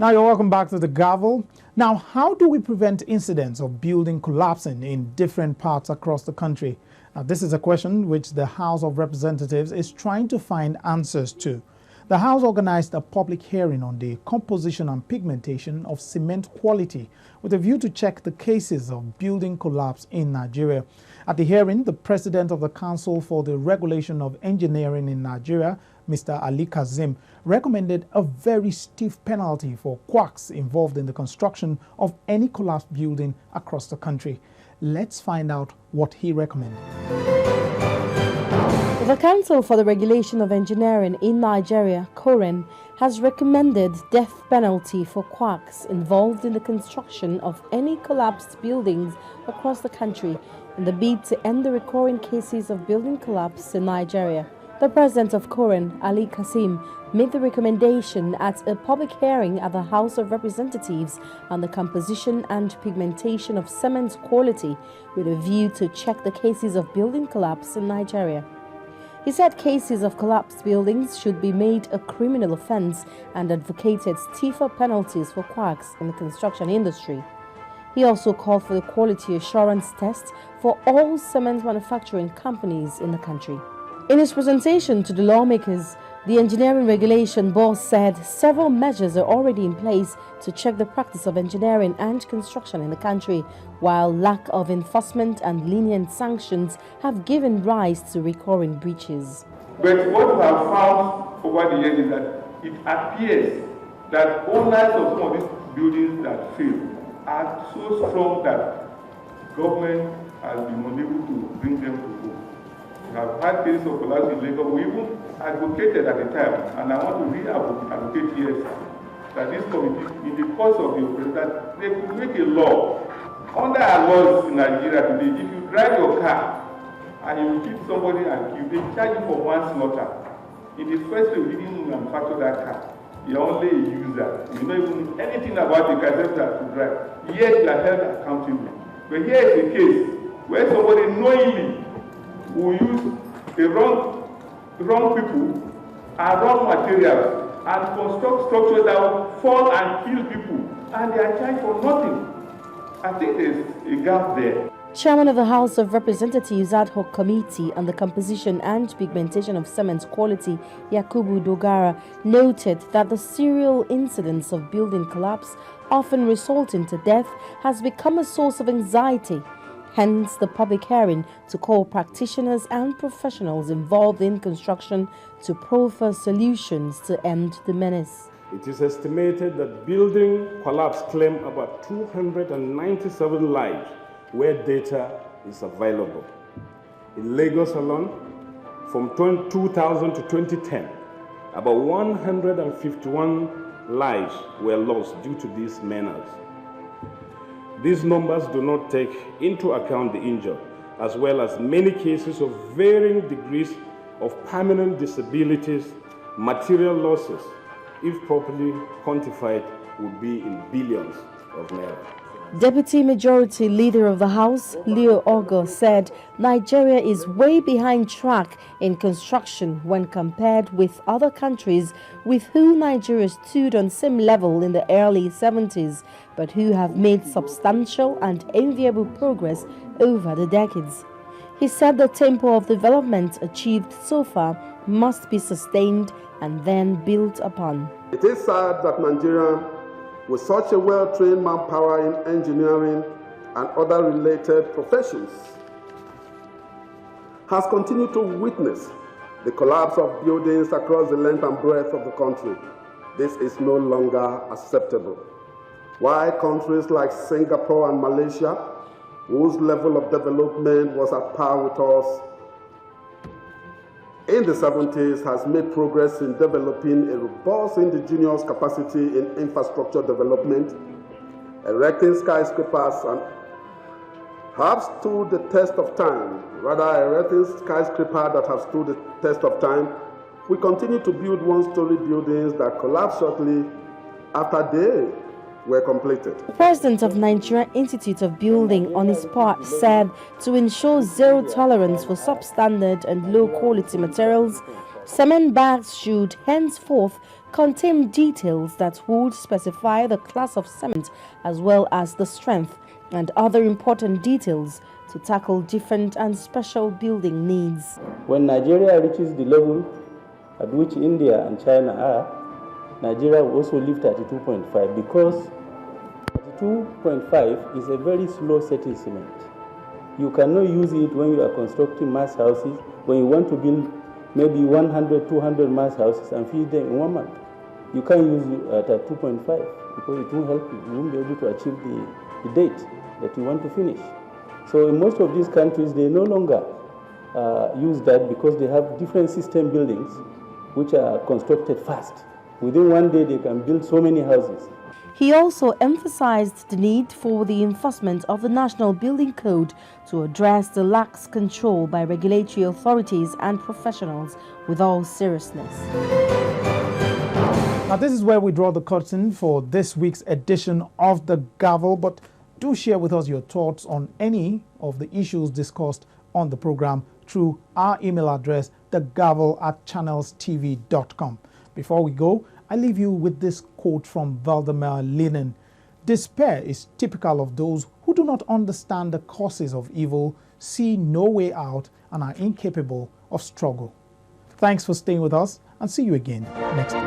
Now you're welcome back to the Gavel. Now, how do we prevent incidents of building collapsing in different parts across the country? This is a question which the House of Representatives is trying to find answers to. The House organized a public hearing on the composition and pigmentation of cement quality with a view to check the cases of building collapse in Nigeria. At the hearing, the President of the Council for the Regulation of Engineering in Nigeria, Mr. Ali Kazim, recommended a very stiff penalty for quacks involved in the construction of any collapsed building across the country. Let's find out what he recommended. The Council for the Regulation of Engineering in Nigeria, COREN, has recommended death penalty for quacks involved in the construction of any collapsed buildings across the country in the bid to end the recurring cases of building collapse in Nigeria. The President of COREN, Ali Kazim, made the recommendation at a public hearing at the House of Representatives on the composition and pigmentation of cement quality with a view to check the cases of building collapse in Nigeria. He said cases of collapsed buildings should be made a criminal offense and advocated stiffer penalties for quacks in the construction industry. He also called for the quality assurance test for all cement manufacturing companies in the country. In his presentation to the lawmakers, the Engineering Regulation Board said several measures are already in place to check the practice of engineering and construction in the country, while lack of enforcement and lenient sanctions have given rise to recurring breaches. But what we have found over the years is that it appears that owners of some of these buildings that fail are so strong that government has been unable to bring them to go. We have had cases of collapse in Lagos. We even advocated at the time, and I want to re-advocate here that this committee, in the course of the operation, that they could make a law. Under our laws in Nigeria today, if you drive your car and you hit somebody and kill, they charge you for manslaughter. In the first place, you didn't manufacture that car. You're only a user. You don't even know anything about the car except that to drive. Yet you are held accountable. But here is a case where somebody knowingly will use the wrong people and wrong materials and construct structures that will fall and kill people, and they are charged for nothing. I think there's a gap there. Chairman of the House of Representatives Ad Hoc Committee on the Composition and Pigmentation of Cement Quality, Yakubu Dogara, noted that the serial incidents of building collapse, often resulting to death, has become a source of anxiety. Hence, the public hearing to call practitioners and professionals involved in construction to proffer solutions to end the menace. It is estimated that building collapse claimed about 297 lives where data is available. In Lagos alone, from 2000 to 2010, about 151 lives were lost due to these menace. These numbers do not take into account the injured, as well as many cases of varying degrees of permanent disabilities. Material losses, if properly quantified, would be in billions of naira. Deputy Majority Leader of the House, Leo Ogo, said Nigeria is way behind track in construction when compared with other countries with whom Nigeria stood on same level in the early 70s, but who have made substantial and enviable progress over the decades. He said the tempo of development achieved so far must be sustained and then built upon. It is sad that Nigeria, with such a well-trained manpower in engineering and other related professions, has continued to witness the collapse of buildings across the length and breadth of the country. This is no longer acceptable. While countries like Singapore and Malaysia, whose level of development was at par with us in the 70s, has made progress in developing a robust indigenous capacity in infrastructure development, erecting skyscrapers and have stood the test of time. Rather, erecting skyscrapers that have stood the test of time, we continue to build one-story buildings that collapse shortly after they were completed. The president of Nigeria Institute of Building, on his part, said to ensure zero tolerance for substandard and low-quality materials, Cement bags should henceforth contain details that would specify the class of cement as well as the strength and other important details to tackle different and special building needs. When Nigeria reaches the level at which India and China are, Nigeria will also live 32.5 because 32.5 is a very slow setting cement. You cannot use it when you are constructing mass houses, when you want to build maybe 100, 200 mass houses and feed them in 1 month. You can't use it at 2.5 because it won't help you. You won't be able to achieve the date that you want to finish. So in most of these countries, they no longer use that because they have different system buildings which are constructed fast. Within 1 day, they can build so many houses. He also emphasized the need for the enforcement of the National Building Code to address the lax control by regulatory authorities and professionals with all seriousness. Now, this is where we draw the curtain for this week's edition of The Gavel, but do share with us your thoughts on any of the issues discussed on the program through our email address, thegavel@channelstv.com. Before we go, I leave you with this quote from Valdemar Lenin. Despair is typical of those who do not understand the causes of evil, see no way out, and are incapable of struggle. Thanks for staying with us, and see you again next week.